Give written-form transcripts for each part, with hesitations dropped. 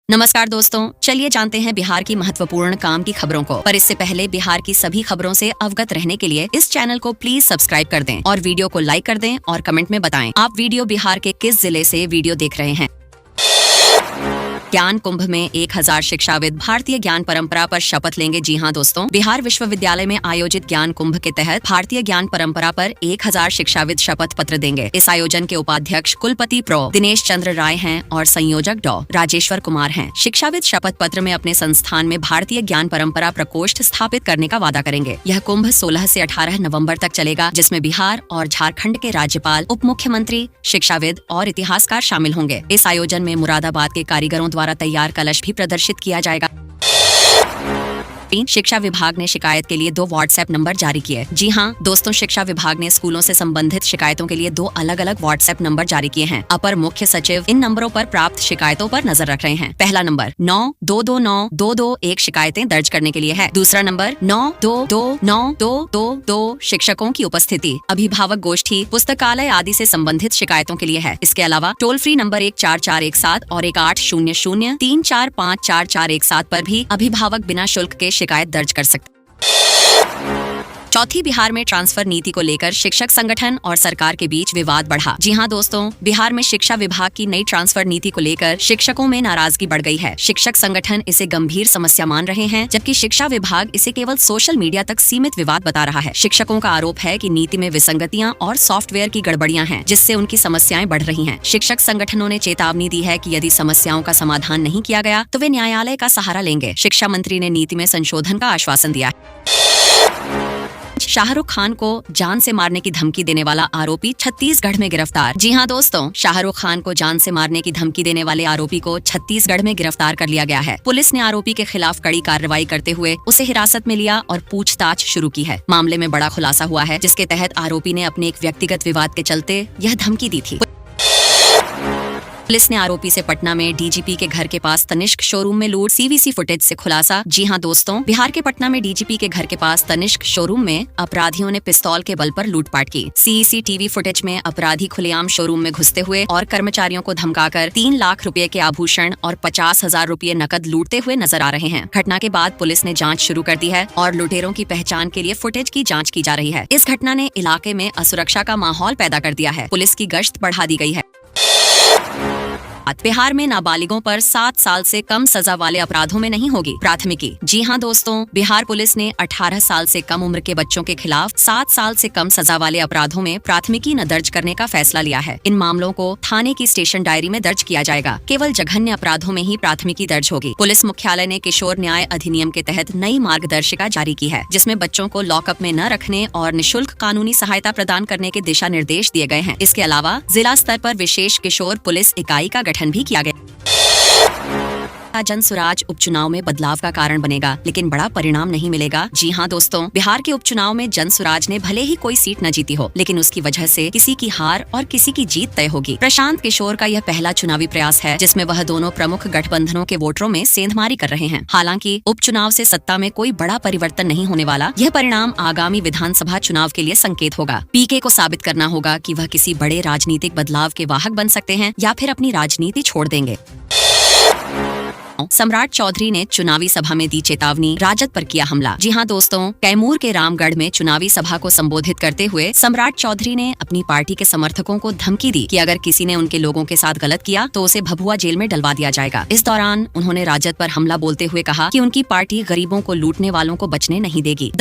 नमस्कार दोस्तों, चलिए जानते हैं बिहार की महत्वपूर्ण काम की खबरों को। पर इससे पहले बिहार की सभी खबरों से अवगत रहने के लिए इस चैनल को प्लीज सब्सक्राइब कर दें और वीडियो को लाइक कर दें और कमेंट में बताएं आप वीडियो बिहार के किस जिले से वीडियो देख रहे हैं। ज्ञान कुंभ में 1000 शिक्षाविद भारतीय ज्ञान परंपरा पर शपथ लेंगे। जी हां दोस्तों, बिहार विश्वविद्यालय में आयोजित ज्ञान कुंभ के तहत भारतीय ज्ञान परंपरा पर 1000 शिक्षाविद शपथ पत्र देंगे। इस आयोजन के उपाध्यक्ष कुलपति प्रो दिनेश चंद्र राय हैं और संयोजक डॉ राजेश्वर कुमार हैं। शिक्षाविद शपथ पत्र में अपने संस्थान में भारतीय ज्ञान परंपरा प्रकोष्ठ स्थापित करने का वादा करेंगे। यह कुंभ 16 से 18 नवम्बर तक चलेगा, जिसमें बिहार और झारखंड के राज्यपाल, उप मुख्यमंत्री, शिक्षाविद और इतिहासकार शामिल होंगे। इस आयोजन में मुरादाबाद के कारीगरों द्वारा तैयार कलश भी प्रदर्शित किया जाएगा। शिक्षा विभाग ने शिकायत के लिए 2 व्हाट्सएप नंबर जारी किए। जी हां दोस्तों, शिक्षा विभाग ने स्कूलों से संबंधित शिकायतों के लिए 2 अलग-अलग व्हाट्सएप नंबर जारी किए हैं। अपर मुख्य सचिव इन नंबरों पर प्राप्त शिकायतों पर नजर रख रहे हैं। पहला नंबर 92292221 शिकायतें दर्ज करने के लिए है। दूसरा नंबर 92292222 शिक्षकों की उपस्थिति, अभिभावक गोष्ठी, पुस्तकालय आदि से संबंधित शिकायतों के लिए है। इसके अलावा टोल फ्री नंबर 14417 और 180034454417 पर भी अभिभावक बिना शुल्क के शिकायत दर्ज कर सकते। चौथी, बिहार में ट्रांसफर नीति को लेकर शिक्षक संगठन और सरकार के बीच विवाद बढ़ा। जी हां दोस्तों, बिहार में शिक्षा विभाग की नई ट्रांसफर नीति को लेकर शिक्षकों में नाराजगी बढ़ गई है। शिक्षक संगठन इसे गंभीर समस्या मान रहे हैं, जबकि शिक्षा विभाग इसे केवल सोशल मीडिया तक सीमित विवाद बता रहा है। शिक्षकों का आरोप है कि नीति में विसंगतियां और सॉफ्टवेयर की गड़बड़ियां हैं, जिससे उनकी समस्याएं बढ़ रही हैं। शिक्षक संगठनों ने चेतावनी दी है कि यदि समस्याओं का समाधान नहीं किया गया तो वे न्यायालय का सहारा लेंगे। शिक्षा मंत्री ने नीति में संशोधन का आश्वासन दिया। शाहरुख खान को जान से मारने की धमकी देने वाला आरोपी छत्तीसगढ़ में गिरफ्तार। जी हां दोस्तों, शाहरुख खान को जान से मारने की धमकी देने वाले आरोपी को छत्तीसगढ़ में गिरफ्तार कर लिया गया है। पुलिस ने आरोपी के खिलाफ कड़ी कार्रवाई करते हुए उसे हिरासत में लिया और पूछताछ शुरू की है। मामले में बड़ा खुलासा हुआ है, जिसके तहत आरोपी ने अपने एक व्यक्तिगत विवाद के चलते यह धमकी दी थी। पुलिस ने आरोपी से पटना में डीजीपी के घर के पास तनिष्क शोरूम में लूट, सीवीसी फुटेज से खुलासा। जी हां दोस्तों, बिहार के पटना में डीजीपी के घर के पास तनिष्क शोरूम में अपराधियों ने पिस्तौल के बल पर लूटपाट की। सीसीटीवी फुटेज में अपराधी खुलेआम शोरूम में घुसते हुए और कर्मचारियों को धमकाकर 3 लाख रुपए के आभूषण और 50,000 रुपए नकद लूटते हुए नजर आ रहे हैं। घटना के बाद पुलिस ने जाँच शुरू कर दी है और लुटेरों की पहचान के लिए फुटेज की जाँच की जा रही है। इस घटना ने इलाके में असुरक्षा का माहौल पैदा कर दिया है। पुलिस की गश्त बढ़ा दी गई है। बिहार में नाबालिगों पर 7 साल से कम सजा वाले अपराधों में नहीं होगी प्राथमिकी। जी हां दोस्तों, बिहार पुलिस ने 18 साल से कम उम्र के बच्चों के खिलाफ 7 साल से कम सजा वाले अपराधों में प्राथमिकी न दर्ज करने का फैसला लिया है। इन मामलों को थाने की स्टेशन डायरी में दर्ज किया जाएगा। केवल जघन्य अपराधों में ही प्राथमिकी दर्ज होगी। पुलिस मुख्यालय ने किशोर न्याय अधिनियम के तहत नई मार्गदर्शिका जारी की है, जिसमें बच्चों को लॉकअप में न रखने और निःशुल्क कानूनी सहायता प्रदान करने के दिशा निर्देश दिए गए हैं। इसके अलावा जिला स्तर पर विशेष किशोर पुलिस इकाई का गठन भी किया गया। जनसुराज उपचुनाव में बदलाव का कारण बनेगा, लेकिन बड़ा परिणाम नहीं मिलेगा। जी हां दोस्तों, बिहार के उपचुनाव में जनसुराज ने भले ही कोई सीट न जीती हो, लेकिन उसकी वजह से किसी की हार और किसी की जीत तय होगी। प्रशांत किशोर का यह पहला चुनावी प्रयास है जिसमें वह दोनों प्रमुख गठबंधनों के वोटरों में सेंधमारी कर रहे हैं। हालांकि उपचुनाव से सत्ता में कोई बड़ा परिवर्तन नहीं होने वाला। यह परिणाम आगामी विधानसभा चुनाव के लिए संकेत होगा। पीके को साबित करना होगा कि वह किसी बड़े राजनीतिक बदलाव के वाहक बन सकते हैं या फिर अपनी राजनीति छोड़ देंगे। सम्राट चौधरी ने चुनावी सभा में दी चेतावनी, राजद पर किया हमला। जी हां दोस्तों, कैमूर के रामगढ़ में चुनावी सभा को संबोधित करते हुए सम्राट चौधरी ने अपनी पार्टी के समर्थकों को धमकी दी कि अगर किसी ने उनके लोगों के साथ गलत किया तो उसे भभुआ जेल में डलवा दिया जाएगा। इस दौरान उन्होंने राजद पर हमला बोलते हुए कहा कि उनकी पार्टी गरीबों को लूटने वालों को बचने नहीं देगी।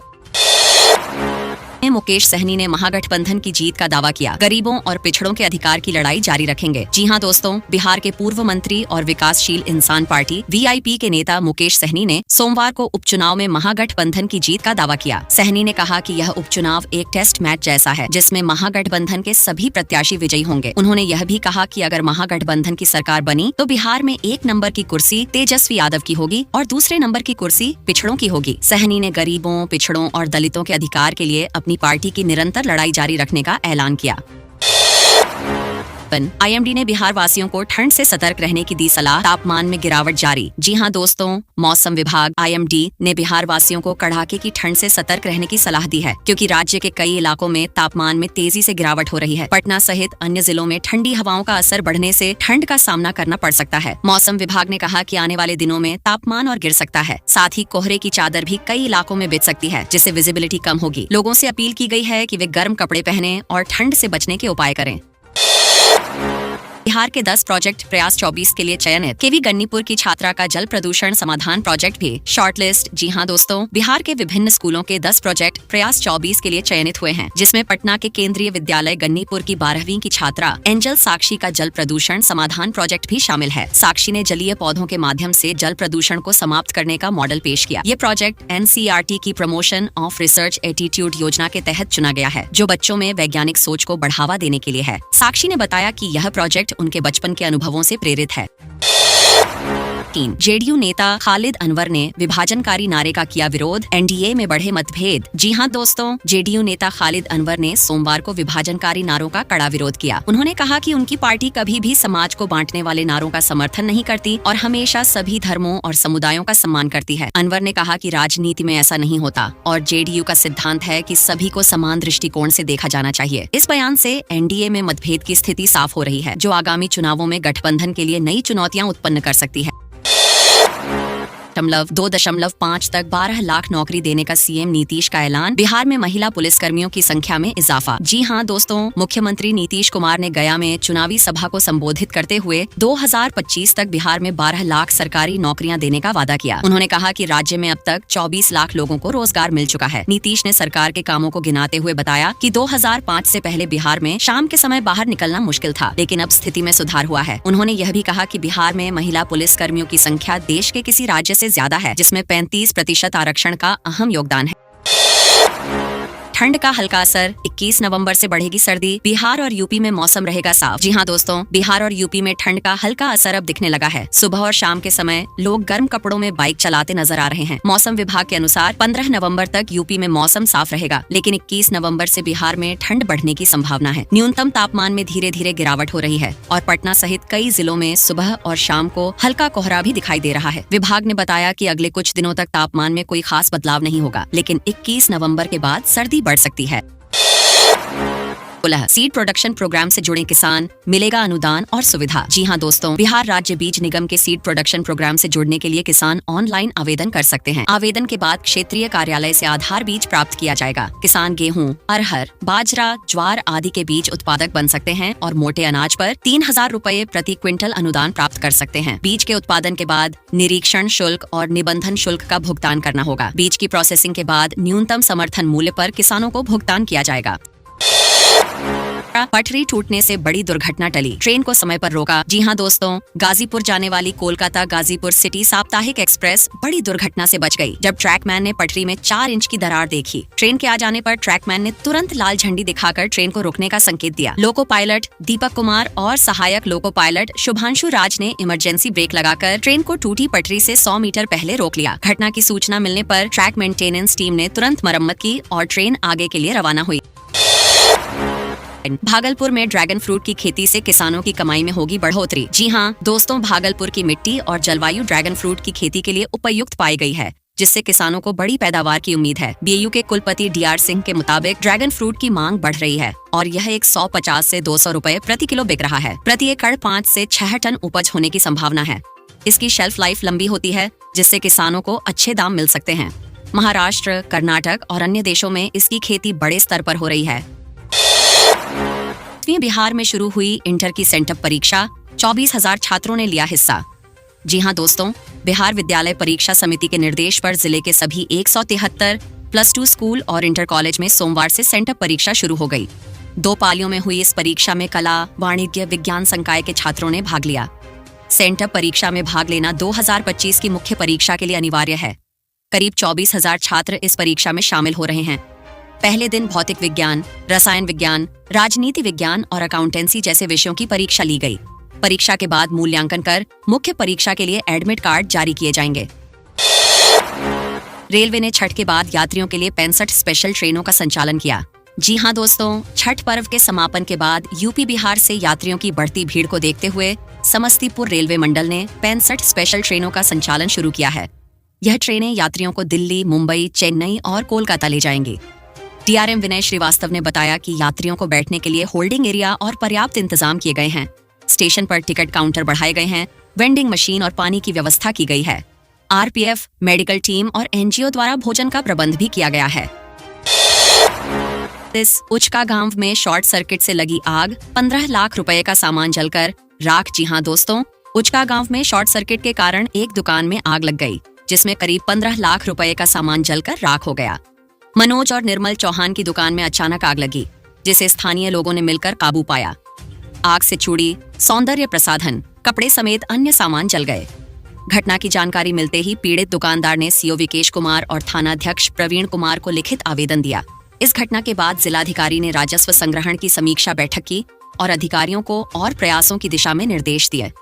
मुकेश सहनी ने महागठबंधन की जीत का दावा किया। गरीबों और पिछड़ों के अधिकार की लड़ाई जारी रखेंगे। जी हां दोस्तों, बिहार के पूर्व मंत्री और विकासशील इंसान पार्टी वीआईपी के नेता मुकेश सहनी ने सोमवार को उपचुनाव में महागठबंधन की जीत का दावा किया। सहनी ने कहा कि यह उपचुनाव एक टेस्ट मैच जैसा है, जिसमें महागठबंधन के सभी प्रत्याशी विजयी होंगे। उन्होंने यह भी कहा कि अगर महागठबंधन की सरकार बनी तो बिहार में 1 नंबर की कुर्सी तेजस्वी यादव की होगी और दूसरे नंबर की कुर्सी पिछड़ों की होगी। सहनी ने गरीबों, पिछड़ों और दलितों के अधिकार के लिए अपनी पार्टी की निरंतर लड़ाई जारी रखने का ऐलान किया। IMD ने बिहार वासियों को ठंड से सतर्क रहने की दी सलाह, तापमान में गिरावट जारी। जी हां दोस्तों, मौसम विभाग IMD ने बिहार वासियों को कड़ाके की ठंड से सतर्क रहने की सलाह दी है, क्योंकि राज्य के कई इलाकों में तापमान में तेजी से गिरावट हो रही है। पटना सहित अन्य जिलों में ठंडी हवाओं का असर बढ़ने से ठंड का सामना करना पड़ सकता है। मौसम विभाग ने कहा कि आने वाले दिनों में तापमान और गिर सकता है। साथ ही कोहरे की चादर भी कई इलाकों में बिछ सकती है, जिससे विजिबिलिटी कम होगी। लोगों से अपील की गई है कि वे गर्म कपड़े पहने और ठंड से बचने के उपाय करें। बिहार के 10 प्रोजेक्ट प्रयास 24 के लिए चयनित। केवी गन्नीपुर की छात्रा का जल प्रदूषण समाधान प्रोजेक्ट भी शॉर्टलिस्ट। जी हां दोस्तों, बिहार के विभिन्न स्कूलों के 10 प्रोजेक्ट प्रयास 24 के लिए चयनित हुए हैं, जिसमें पटना के केंद्रीय विद्यालय गन्नीपुर की 12वीं की छात्रा एंजल साक्षी का जल प्रदूषण समाधान प्रोजेक्ट भी शामिल है। साक्षी ने जलीय पौधों के माध्यम से जल प्रदूषण को समाप्त करने का मॉडल पेश किया। ये प्रोजेक्ट NCERT की प्रमोशन ऑफ रिसर्च एटीट्यूड योजना के तहत चुना गया है, जो बच्चों में वैज्ञानिक सोच को बढ़ावा देने के लिए है। साक्षी ने बताया कि यह प्रोजेक्ट उनके बचपन के अनुभवों से प्रेरित है। JDU नेता खालिद अनवर ने विभाजनकारी नारे का किया विरोध, NDA में बढ़े मतभेद। जी हां दोस्तों, JDU नेता खालिद अनवर ने सोमवार को विभाजनकारी नारों का कड़ा विरोध किया। उन्होंने कहा कि उनकी पार्टी कभी भी समाज को बांटने वाले नारों का समर्थन नहीं करती और हमेशा सभी धर्मों और समुदायों का सम्मान करती है। अनवर ने कहा कि राजनीति में ऐसा नहीं होता और JDU का सिद्धांत है कि सभी को समान दृष्टिकोण से देखा जाना चाहिए। इस बयान से NDA में मतभेद की स्थिति साफ हो रही है, जो आगामी चुनावों में गठबंधन के लिए नई चुनौतियां उत्पन्न कर सकती है। 2.5 तक 12 लाख नौकरी देने का CM नीतीश का ऐलान। बिहार में महिला पुलिसकर्मियों की संख्या में इजाफा। जी हां दोस्तों, मुख्यमंत्री नीतीश कुमार ने गया में चुनावी सभा को संबोधित करते हुए 2025 तक बिहार में 12 लाख सरकारी नौकरियां देने का वादा किया। उन्होंने कहा कि राज्य में अब तक 24 लाख लोगों को रोजगार मिल चुका है। नीतीश ने सरकार के कामों को गिनाते हुए बताया कि 2005 से पहले बिहार में शाम के समय बाहर निकलना मुश्किल था, लेकिन अब स्थिति में सुधार हुआ है। उन्होंने यह भी कहा कि बिहार में महिला पुलिसकर्मियों की संख्या देश के किसी राज्य से ज्यादा है, जिसमें 35% आरक्षण का अहम योगदान है। ठंड का हल्का असर, 21 नवंबर से बढ़ेगी सर्दी। बिहार और यूपी में मौसम रहेगा साफ। जी हां दोस्तों, बिहार और यूपी में ठंड का हल्का असर अब दिखने लगा है। सुबह और शाम के समय लोग गर्म कपड़ों में बाइक चलाते नजर आ रहे हैं। मौसम विभाग के अनुसार 15 नवंबर तक यूपी में मौसम साफ रहेगा, लेकिन 21 नवंबर से बिहार में ठंड बढ़ने की संभावना है। न्यूनतम तापमान में धीरे धीरे गिरावट हो रही है और पटना सहित कई जिलों में सुबह और शाम को हल्का कोहरा भी दिखाई दे रहा है। विभाग ने बताया कि अगले कुछ दिनों तक तापमान में कोई खास बदलाव नहीं होगा, लेकिन 21 नवंबर के बाद सर्दी बढ़ सकती है। सीड प्रोडक्शन प्रोग्राम से जुड़े किसान, मिलेगा अनुदान और सुविधा। जी हां दोस्तों, बिहार राज्य बीज निगम के सीड प्रोडक्शन प्रोग्राम से जुड़ने के लिए किसान ऑनलाइन आवेदन कर सकते हैं। आवेदन के बाद क्षेत्रीय कार्यालय से आधार बीज प्राप्त किया जाएगा। किसान गेहूं, अरहर, बाजरा, ज्वार आदि के बीज उत्पादक बन सकते हैं और मोटे अनाज पर 3,000 रुपए प्रति क्विंटल अनुदान प्राप्त कर सकते हैं। बीज के उत्पादन के बाद निरीक्षण शुल्क और निबंधन शुल्क का भुगतान करना होगा। बीज की प्रोसेसिंग के बाद न्यूनतम समर्थन मूल्य पर किसानों को भुगतान किया जाएगा। पटरी टूटने से बड़ी दुर्घटना टली, ट्रेन को समय पर रोका। जी हां दोस्तों, गाजीपुर जाने वाली कोलकाता गाजीपुर सिटी साप्ताहिक एक्सप्रेस बड़ी दुर्घटना से बच गई, जब ट्रैकमैन ने पटरी में 4 इंच की दरार देखी। ट्रेन के आ जाने पर ट्रैकमैन ने तुरंत लाल झंडी दिखाकर ट्रेन को रोकने का संकेत दिया। लोको पायलट दीपक कुमार और सहायक लोको पायलट शुभांशु राज ने इमरजेंसी ब्रेक लगाकर ट्रेन को टूटी पटरी से 100 मीटर पहले रोक लिया। घटना की सूचना मिलने पर ट्रैक मेंटेनेंस टीम ने तुरंत मरम्मत की और ट्रेन आगे के लिए रवाना हुई। भागलपुर में ड्रैगन फ्रूट की खेती से किसानों की कमाई में होगी बढ़ोतरी। जी हां दोस्तों, भागलपुर की मिट्टी और जलवायु ड्रैगन फ्रूट की खेती के लिए उपयुक्त पाई गई है, जिससे किसानों को बड़ी पैदावार की उम्मीद है। BAU के कुलपति DR सिंह के मुताबिक ड्रैगन फ्रूट की मांग बढ़ रही है और यह 150 से 200 रुपए प्रति किलो बिक रहा है। प्रति एकड़ 5 से 6 टन उपज होने की संभावना है। इसकी शेल्फ लाइफ लंबी होती है, जिससे किसानों को अच्छे दाम मिल सकते हैं। महाराष्ट्र, कर्नाटक और अन्य देशों में इसकी खेती बड़े स्तर पर हो रही है। बिहार में शुरू हुई इंटर की सेंटअप परीक्षा, 24,000 छात्रों ने लिया हिस्सा। जी हां दोस्तों, बिहार विद्यालय परीक्षा समिति के निर्देश पर जिले के सभी 173 +2 स्कूल और इंटर कॉलेज में सोमवार से सेंटअप परीक्षा शुरू हो गई। 2 पालियों में हुई इस परीक्षा में कला, वाणिज्य, विज्ञान संकाय के छात्रों ने भाग लिया। सेंटअप परीक्षा में भाग लेना 2025 की मुख्य परीक्षा के लिए अनिवार्य है। करीब 24,000 छात्र इस परीक्षा में शामिल हो रहे हैं। पहले दिन भौतिक विज्ञान, रसायन विज्ञान, राजनीति विज्ञान और अकाउंटेंसी जैसे विषयों की परीक्षा ली गई। परीक्षा के बाद मूल्यांकन कर मुख्य परीक्षा के लिए एडमिट कार्ड जारी किए जाएंगे। रेलवे ने छठ के बाद यात्रियों के लिए 65 स्पेशल ट्रेनों का संचालन किया। जी हाँ दोस्तों, छठ पर्व के समापन के बाद यूपी बिहार से यात्रियों की बढ़ती भीड़ को देखते हुए समस्तीपुर रेलवे मंडल ने 65 स्पेशल ट्रेनों का संचालन शुरू किया है। यह ट्रेनें यात्रियों को दिल्ली, मुंबई, चेन्नई और कोलकाता ले जाएंगी। डीआरएम विनय श्रीवास्तव ने बताया कि यात्रियों को बैठने के लिए होल्डिंग एरिया और पर्याप्त इंतजाम किए गए हैं। स्टेशन पर टिकट काउंटर बढ़ाए गए हैं, वेंडिंग मशीन और पानी की व्यवस्था की गई है। आरपीएफ, मेडिकल टीम और एनजीओ द्वारा भोजन का प्रबंध भी किया गया है। इस उचका गांव में शॉर्ट सर्किट से लगी आग, 15 लाख रुपए का सामान जलकर राख। जी हां दोस्तों, उचका गांव में शॉर्ट सर्किट के कारण एक दुकान में आग लग गई, जिसमें करीब 15 लाख रुपए का सामान जलकर राख हो गया। मनोज और निर्मल चौहान की दुकान में अचानक आग लगी, जिसे स्थानीय लोगों ने मिलकर काबू पाया। आग से चूड़ी, सौंदर्य प्रसाधन, कपड़े समेत अन्य सामान जल गए। घटना की जानकारी मिलते ही पीड़ित दुकानदार ने सीओ विकेश कुमार और थानाध्यक्ष प्रवीण कुमार को लिखित आवेदन दिया। इस घटना के बाद जिलाधिकारी ने राजस्व संग्रहण की समीक्षा बैठक की और अधिकारियों को और प्रयासों की दिशा में निर्देश दिए।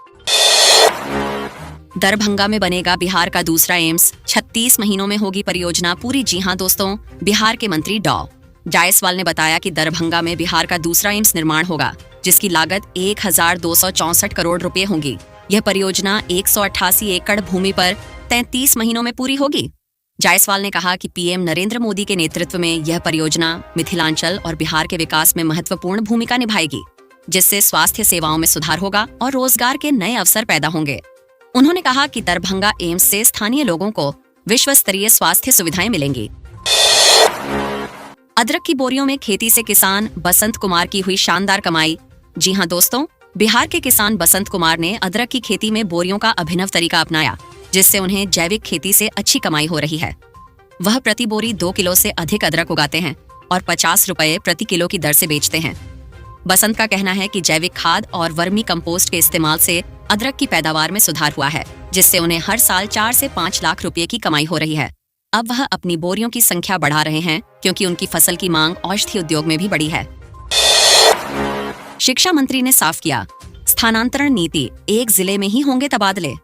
दरभंगा में बनेगा बिहार का दूसरा एम्स, 36 महीनों में होगी परियोजना पूरी। जी हां दोस्तों, बिहार के मंत्री डॉ. जायसवाल ने बताया कि दरभंगा में बिहार का दूसरा एम्स निर्माण होगा, जिसकी लागत 1264 करोड़ रुपए होगी। यह परियोजना 188 एकड़ भूमि पर 33 महीनों में पूरी होगी। जायसवाल ने कहा कि पीएम नरेंद्र मोदी के नेतृत्व में यह परियोजना मिथिलांचल और बिहार के विकास में महत्वपूर्ण भूमिका निभाएगी, जिससे स्वास्थ्य सेवाओं में सुधार होगा और रोजगार के नए अवसर पैदा होंगे। उन्होंने कहा कि दरभंगा एम्स से स्थानीय लोगों को विश्व स्तरीय स्वास्थ्य सुविधाएं मिलेंगी। अदरक की बोरियों में खेती से किसान बसंत कुमार की हुई शानदार कमाई। जी हां दोस्तों, बिहार के किसान बसंत कुमार ने अदरक की खेती में बोरियों का अभिनव तरीका अपनाया, जिससे उन्हें जैविक खेती से अच्छी कमाई हो रही है। वह प्रति बोरी 2 किलो से अधिक अदरक उगाते हैं और 50 रुपए प्रति किलो की दर से बेचते हैं। बसंत का कहना है कि जैविक खाद और वर्मी कंपोस्ट के इस्तेमाल से अदरक की पैदावार में सुधार हुआ है, जिससे उन्हें हर साल 4 से 5 लाख रुपए की कमाई हो रही है। अब वह अपनी बोरियों की संख्या बढ़ा रहे हैं, क्योंकि उनकी फसल की मांग औषधि उद्योग में भी बढ़ी है। शिक्षा मंत्री ने साफ किया, स्थानांतरण नीति, एक जिले में ही होंगे तबादले।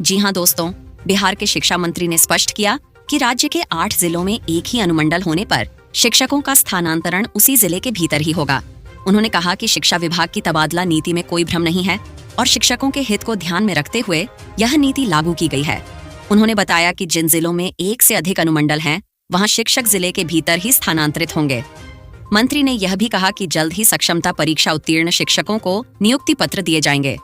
जी हां दोस्तों, बिहार के शिक्षा मंत्री ने स्पष्ट किया कि राज्य के 8 जिलों में एक ही अनुमंडल होने पर शिक्षकों का स्थानांतरण उसी जिले के भीतर ही होगा। उन्होंने कहा कि शिक्षा विभाग की तबादला नीति में कोई भ्रम नहीं है और शिक्षकों के हित को ध्यान में रखते हुए यह नीति लागू की गई है। उन्होंने बताया कि जिन जिलों में एक से अधिक अनुमंडल हैं, वहां शिक्षक जिले के भीतर ही स्थानांतरित होंगे। मंत्री ने यह भी कहा कि जल्द ही सक्षमता परीक्षा उत्तीर्ण शिक्षकों को नियुक्ति पत्र दिए जाएंगे